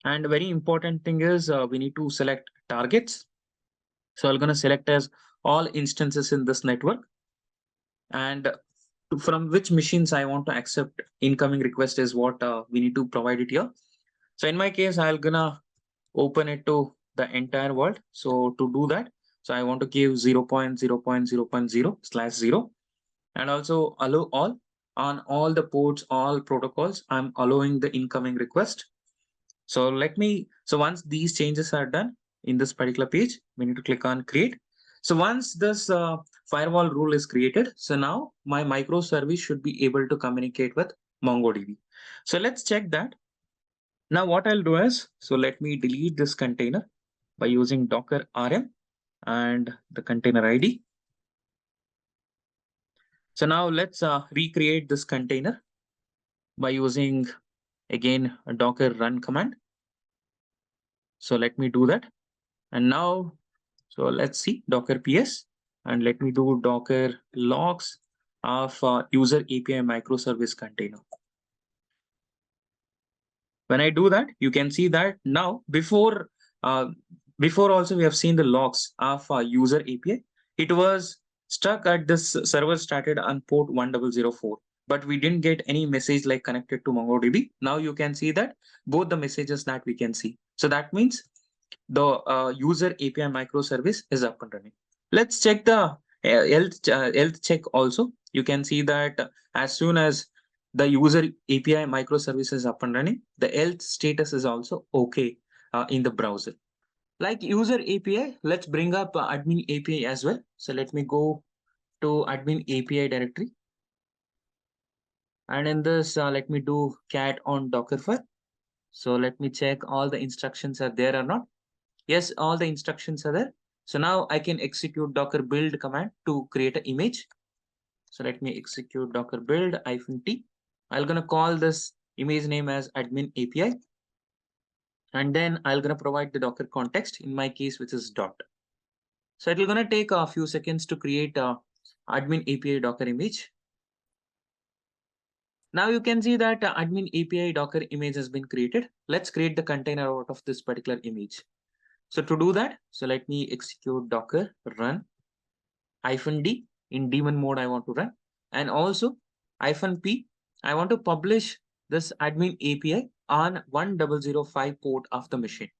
And a very important thing is we need to select targets. So I'm gonna select as all instances in this network, and from which machines I want to accept incoming request is what we need to provide it here. So in my case, I'm gonna open it to the entire world. So to do that, So I want to give 0.0.0.0/0 and also allow all on all the ports, all protocols. I'm allowing the incoming request. So once these changes are done in this particular page, we need to click on create. So once this firewall rule is created, so now my microservice should be able to communicate with MongoDB. So let's check that. Now what I'll do is, so let me delete this container by using Docker RM and the container ID. So now let's recreate this container by using again a Docker run command. So let me do that. And now, so let's see Docker PS and let me do Docker logs of user API microservice container. When I do that, you can see that now uh, before also we have seen the logs of user API. It was stuck at this server started on port 1004, but we didn't get any message like connected to MongoDB. Now you can see that both the messages that we can see. So that means the user API microservice is up and running. Let's check the health check also. You can see that as soon as the user API microservice is up and running, the health status is also okay in the browser. Like user API, let's bring up admin API as well. So let me go to admin API directory. And in this, let me do cat on Dockerfile. So let me check all the instructions are there or not. Yes, all the instructions are there. So now I can execute docker build command to create an image. So let me execute docker build -t. I'm gonna call this image name as admin API. And then I'm gonna provide the docker context in my case, which is dot. So it's gonna take a few seconds to create a admin API docker image. Now you can see that admin API docker image has been created. Let's create the container out of this particular image. So to do that, so let me execute docker run -d in daemon mode I want to run, and also -p I want to publish this admin API on 1005 port of the machine.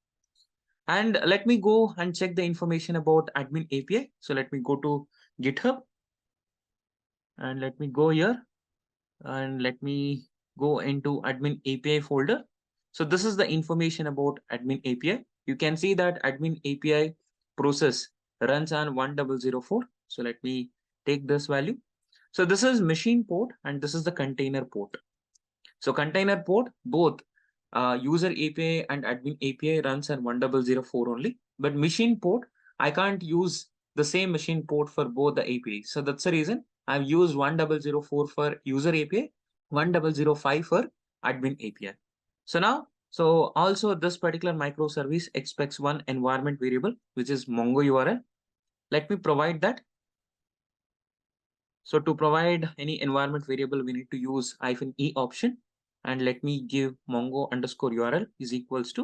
And let me go and check the information about admin API. So let me go to GitHub and let me go here and let me go into admin API folder. So this is the information about admin API. You can see that admin API process runs on 1004. So let me take this value. So this is machine port and this is the container port. So container port, both user API and admin API runs on 1004 only, but machine port, I can't use the same machine port for both the APIs. So that's the reason I've used 1004 for user API, 1005 for admin API. So now, so also this particular microservice expects one environment variable, which is Mongo URL. Let me provide that. So to provide any environment variable, we need to use -e option. And let me give Mongo underscore URL is equals to,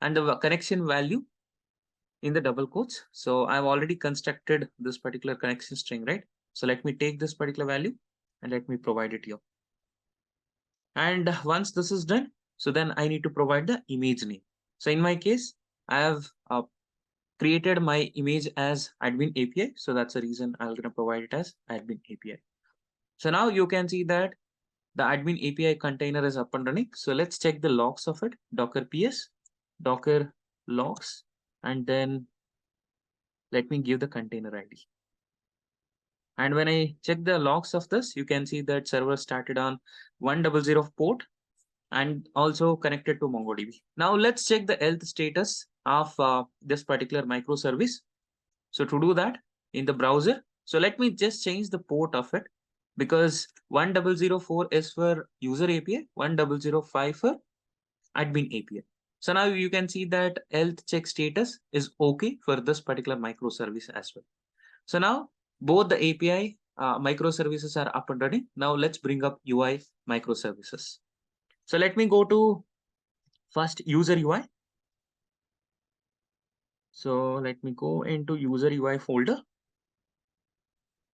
and the connection value in the double quotes. So I've already constructed this particular connection string, right? So let me take this particular value and let me provide it here. And once this is done, so then I need to provide the image name. So in my case, I have created my image as admin API. So that's the reason I'm going to provide it as admin API. So now you can see that the admin API container is up and running. So let's check the logs of it. Docker PS, Docker logs, and then let me give the container ID. And when I check the logs of this, you can see that server started on 100 port and also connected to MongoDB. Now let's check the health status of this particular microservice. So to do that in the browser, so let me just change the port of it, because 1004 is for user API, 1005 for admin API. So now you can see that health check status is okay for this particular microservice as well. So now both the API microservices are up and running. Now let's bring up UI microservices. So let me go to first user UI. So let me go into user UI folder.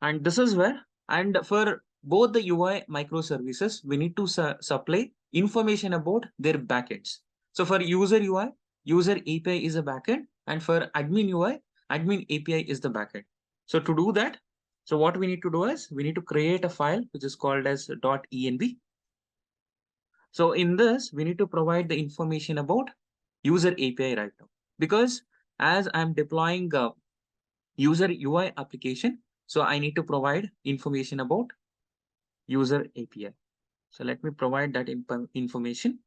And this is where, and for both the UI microservices, we need to supply information about their backends. So for user UI, user API is a backend, and for admin UI, admin API is the backend. So to do that, so what we need to do is we need to create a file which is called as .env. So in this, we need to provide the information about user API right now, because as I'm deploying a user UI application, so I need to provide information about user API. So let me provide that information.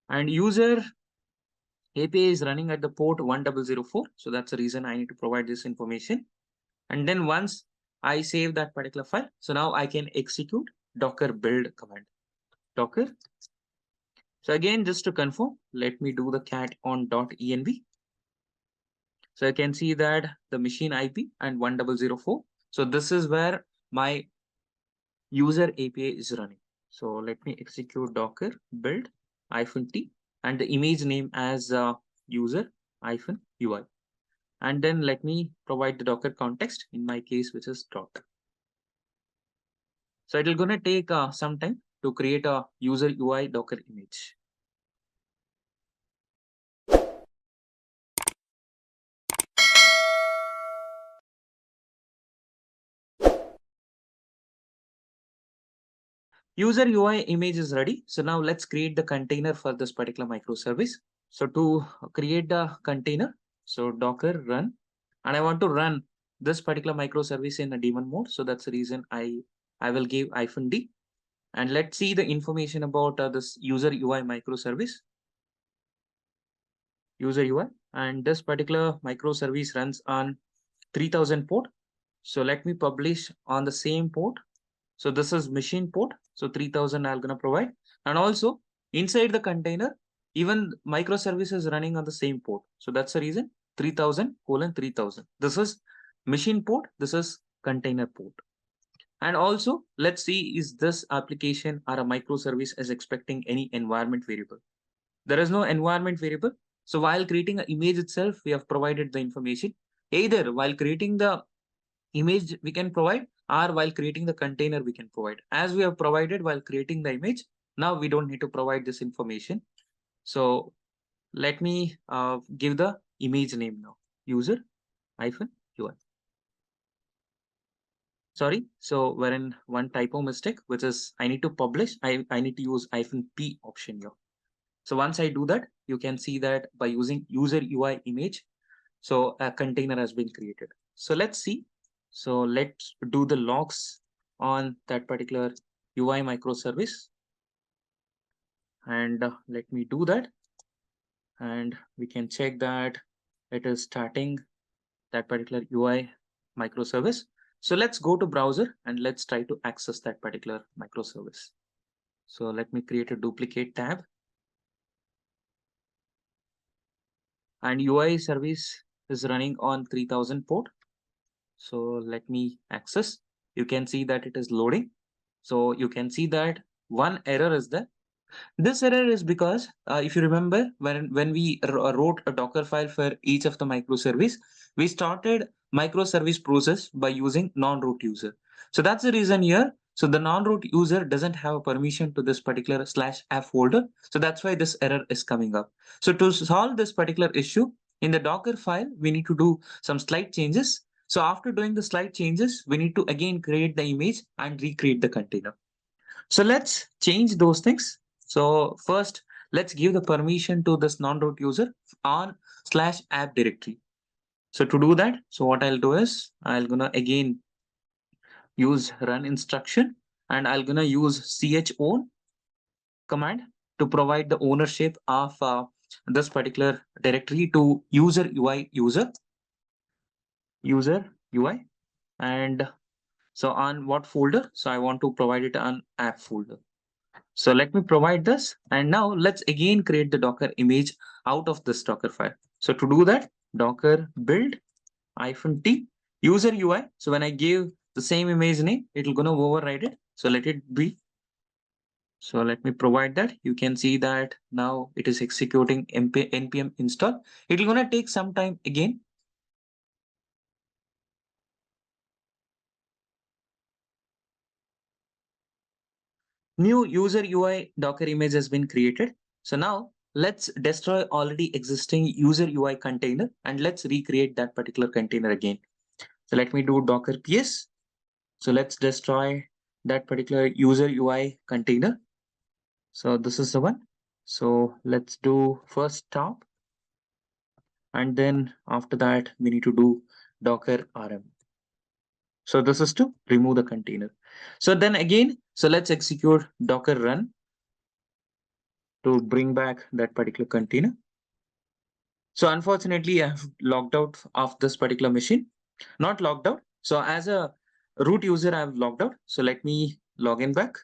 And user API is running at the port 1004. So that's the reason I need to provide this information. And then once I save that particular file, so now I can execute docker build command. Docker. So again, just to confirm, let me do the cat on .env. So I can see that the machine IP and 1004. So this is where my user API is running. So let me execute docker build -t and the image name as user -ui. And then let me provide the Docker context in my case, which is Docker. So it will gonna take some time to create a user UI Docker image. User UI image is ready. So now let's create the container for this particular microservice. So to create the container, so Docker run, and I want to run this particular microservice in a daemon mode. So that's the reason I will give -d, and let's see the information about this user UI microservice. User UI, and this particular microservice runs on 3000 port. So let me publish on the same port. So this is machine port. So 3000 I'm gonna provide. And also inside the container, even microservice is running on the same port. So that's the reason 3000:3000. This is machine port. This is container port. And also let's see, is this application or a microservice is expecting any environment variable? There is no environment variable. So while creating an image itself, we have provided the information. Either while creating the image we can provide, or while creating the container we can provide. As we have provided while creating the image, now we don't need to provide this information. So let me give the image name now, user -ui. Sorry, so we're in one typo mistake, which is I need to publish, I need to use -p option here. So once I do that, you can see that by using user UI image, so a container has been created. So let's see. So let's do the logs on that particular UI microservice. And let me do that. And we can check that it is starting that particular UI microservice. So let's go to browser and let's try to access that particular microservice. So let me create a duplicate tab. And UI service is running on 3000 port. So let me access. You can see that it is loading. So you can see that one error is there. This error is because if you remember when we wrote a Docker file for each of the microservice, we started microservice process by using non-root user. So that's the reason here. So the non-root user doesn't have a permission to this particular /app folder. So that's why this error is coming up. So to solve this particular issue in the Docker file, we need to do some slight changes. So after doing the slight changes, we need to again create the image and recreate the container. So let's change those things. So first, let's give the permission to this non-root user on /app directory. So to do that, so what I'll do is I'll gonna again use run instruction, and I'll gonna use chown command to provide the ownership of this particular directory to user UI. And so on what folder? So I want to provide it on app folder. So let me provide this. And now let's again create the Docker image out of this Docker file. So to do that, Docker build -t user UI. So when I give the same image name, it will gonna override it. So let it be. So let me provide that. You can see that now it is executing npm install. It will gonna take some time again. New user UI Docker image has been created. So now let's destroy already existing user UI container and let's recreate that particular container again. So let me do Docker PS. So let's destroy that particular user UI container. So this is the one. So let's do first stop. And then after that, we need to do Docker RM. So this is to remove the container. So then again, so let's execute Docker run to bring back that particular container. So unfortunately, I have logged out of this particular machine. Not logged out. So as a root user, I have logged out. So let me log in back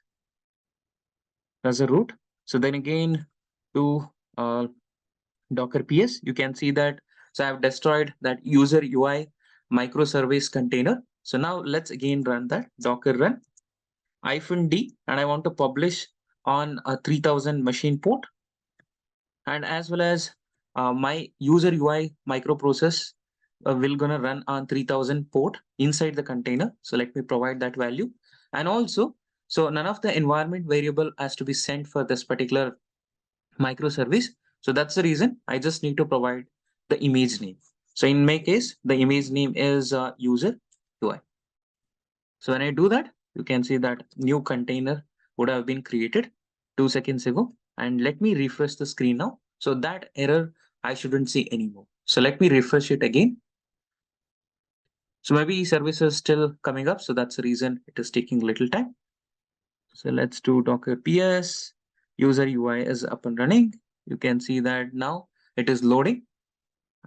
as a root. So then again to Docker PS, you can see that. So I've destroyed that user UI microservice container. So now let's again run that Docker run -d, and I want to publish on a 3000 machine port, and as well as my user UI microprocess will gonna run on 3000 port inside the container. So let me provide that value. And also, so none of the environment variable has to be sent for this particular microservice. So that's the reason I just need to provide the image name. So in my case, the image name is user UI. So when I do that, you can see that new container would have been created 2 seconds ago. And let me refresh the screen now. So that error I shouldn't see anymore. So let me refresh it again. So maybe service is still coming up. So that's the reason it is taking a little time. So let's do Docker PS. User UI is up and running. You can see that now it is loading.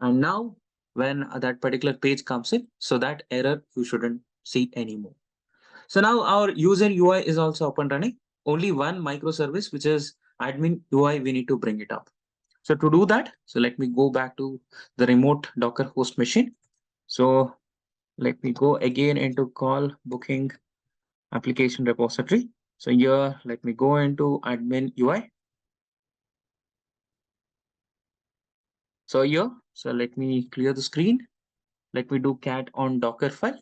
And now when that particular page comes in, so that error you shouldn't see anymore. So now our user UI is also up and running. Only one microservice, which is admin UI, we need to bring it up. So to do that, so let me go back to the remote Docker host machine. So let me go again into call booking application repository. So here, let me go into admin UI. So here, so let me clear the screen. Let me do cat on Docker file.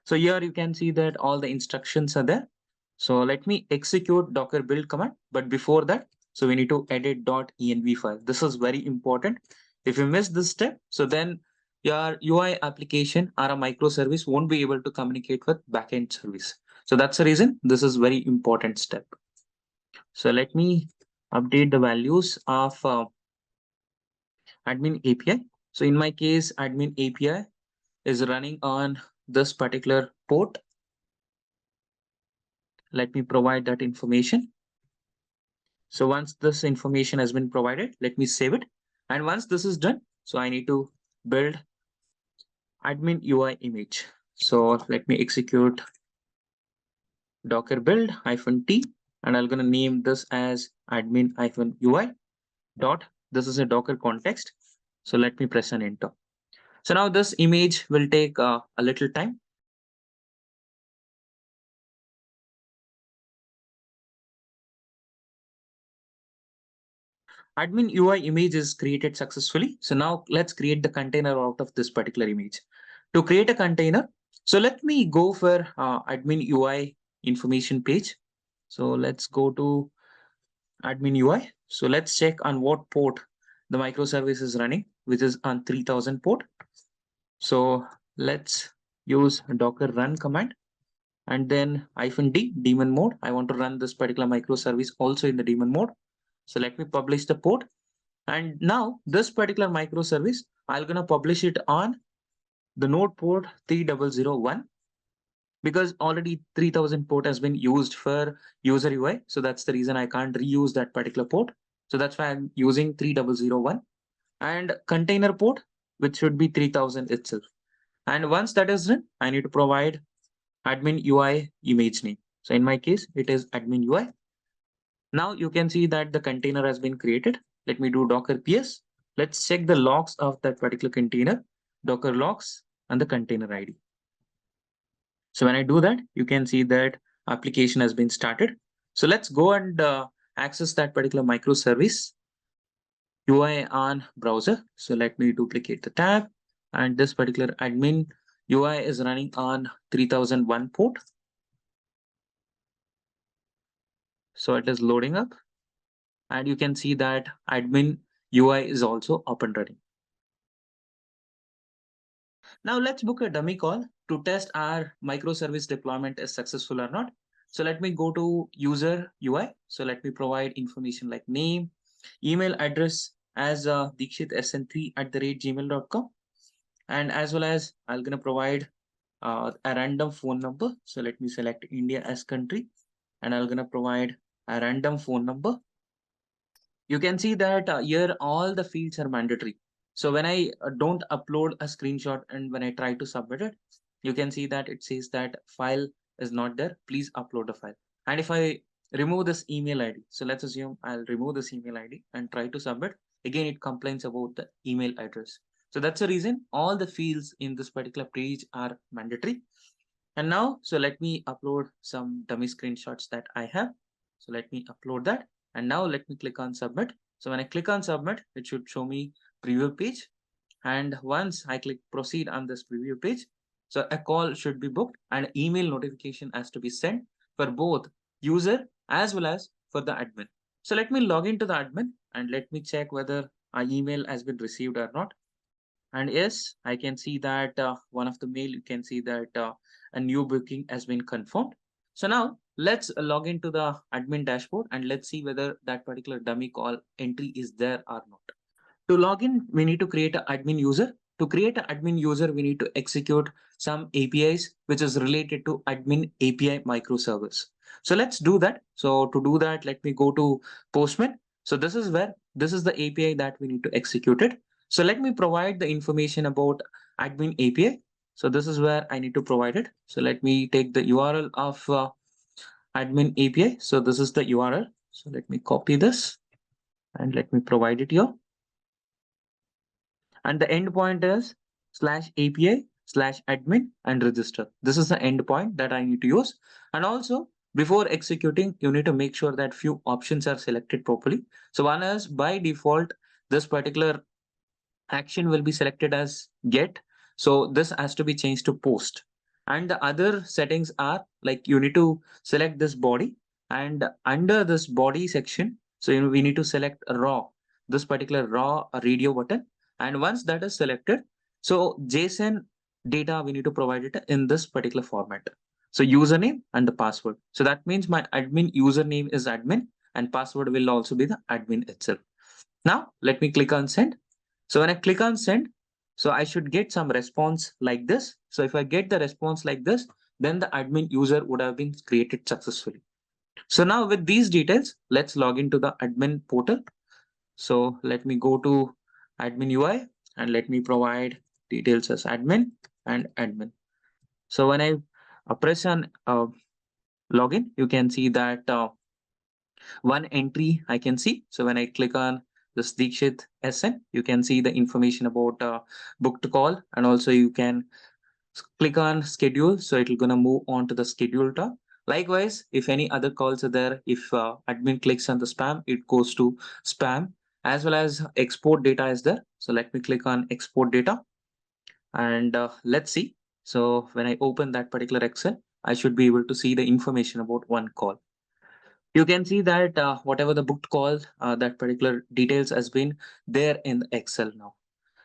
So here you can see that all the instructions are there. So let me execute Docker build command. But before that, so we need to edit .env file. This is very important. If you miss this step, so then your UI application or a microservice won't be able to communicate with backend service. So that's the reason this is very important step. So let me update the values of admin API. So in my case, admin API is running on this particular port. Let me provide that information. So once this information has been provided, let me save it. And once this is done, so I need to build admin UI image. So let me execute Docker build -t, and I'm going to name this as admin -ui dot. This is a Docker context. So let me press an enter. So now this image will take a little time. Admin UI image is created successfully. So now let's create the container out of this particular image. To create a container, so let me go for admin UI information page. So let's go to admin UI. So let's check on what port the microservice is running, which is on 3000 port. So let's use Docker run command and then -d daemon mode. I want to run this particular microservice also in the daemon mode. So let me publish the port. And now this particular microservice, I'm gonna publish it on the node port 3001 because already 3000 port has been used for user UI. So that's the reason I can't reuse that particular port. So that's why I'm using 3001 and container port, which should be 3000 itself. And once that is done, I need to provide admin UI image name. So in my case, it is admin UI. Now you can see that the container has been created. Let me do Docker PS. Let's check the logs of that particular container, Docker logs and the container ID. So when I do that, you can see that application has been started. So let's go and access that particular microservice UI on browser. So let me duplicate the tab and this particular admin UI is running on 3001 port. So it is loading up. and you can see that admin UI is also up and running. Now let's book a dummy call to test our microservice deployment is successful or not. So let me go to user UI. So let me provide information like name, email address as dikshitsn3@gmail.com, and as well as I'm gonna provide a random phone number. So let me select India as country, and I'm gonna provide a random phone number. You can see that here all the fields are mandatory. So when I don't upload a screenshot and when I try to submit it, you can see that it says that file is not there. Please upload a file. And if I remove this email ID, so let's assume I'll remove this email ID and try to submit. Again, it complains about the email address. So that's the reason all the fields in this particular page are mandatory. And now, so let me upload some dummy screenshots that I have. So let me upload that. And now let me click on submit. So when I click on submit, it should show me preview page. And once I click proceed on this preview page, so a call should be booked and email notification has to be sent for both user as well as for the admin. So let me log into the admin and let me check whether our email has been received or not. And yes, I can see that one of the mail, you can see that a new booking has been confirmed. So now let's log into the admin dashboard and let's see whether that particular dummy call entry is there or not. To log in, we need to create an admin user. To create an admin user, we need to execute some APIs which is related to admin API microservice. So let's do that. So to do that, let me go to Postman. So this is the API that we need to execute it. So let me provide the information about admin API. So this is where I need to provide it. So let me take the URL of admin API. So this is the URL. So let me copy this and let me provide it here. And the endpoint is /API/admin and register. This is the endpoint that I need to use. And also, before executing, you need to make sure that few options are selected properly. So one is by default, this particular action will be selected as get. So this has to be changed to post. And the other settings are like you need to select this body, and under this body section, so we need to select raw, this particular raw radio button. And once that is selected, so JSON data we need to provide it in this particular format. So username and the password. So that means my admin username is admin and password will also be the admin itself. Now let me click on send. So when I click on send, so I should get some response like this. So if I get the response like this, then the admin user would have been created successfully. So now with these details, let's log into the admin portal. So let me go to admin UI and let me provide details as admin and admin. So when I press on login, you can see that one entry I can see. So when I click on this Dikshit SN, you can see the information about booked call, and also you can click on schedule. So it will gonna move on to the schedule tab. Likewise, if any other calls are there, if admin clicks on the spam, it goes to spam, as well as export data is there. So let me click on export data and let's see. So when I open that particular Excel, I should be able to see the information about one call. You can see that whatever the booked call, that particular details has been there in the Excel now.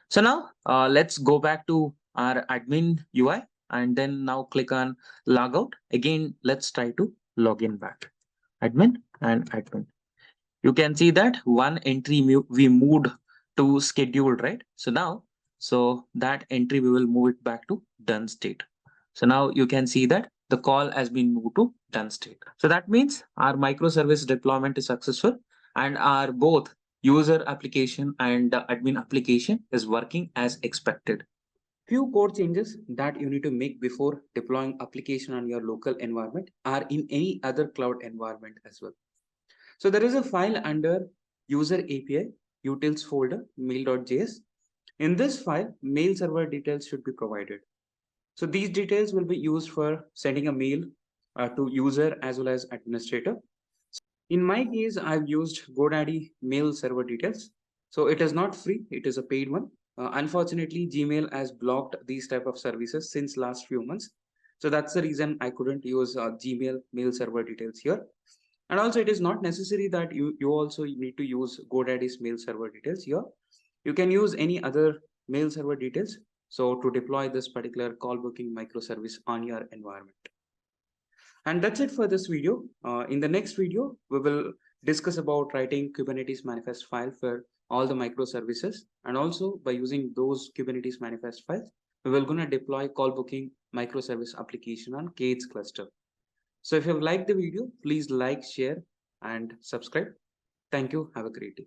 So now let's go back to our admin UI and then now click on logout. Again, let's try to log in back. Admin and admin. You can see that one entry we moved to scheduled, right? So now, so that entry we will move it back to done state. So now you can see that the call has been moved to done state. So that means our microservice deployment is successful and our both user application and admin application is working as expected. Few code changes that you need to make before deploying application on your local environment or in any other cloud environment as well. So there is a file under user API utils folder mail.js. In this file, mail server details should be provided. So these details will be used for sending a mail to user as well as administrator. In my case, I've used GoDaddy mail server details. So it is not free, it is a paid one. Unfortunately, Gmail has blocked these type of services since last few months. So that's the reason I couldn't use Gmail mail server details here. And also, it is not necessary that you also need to use GoDaddy's mail server details here. You can use any other mail server details. So to deploy this particular call booking microservice on your environment. And that's it for this video. In the next video, we will discuss about writing Kubernetes manifest file for all the microservices. And also by using those Kubernetes manifest files, we will gonna deploy call booking microservice application on K8s cluster. So if you have liked the video, please like, share, and subscribe. Thank you. Have a great day.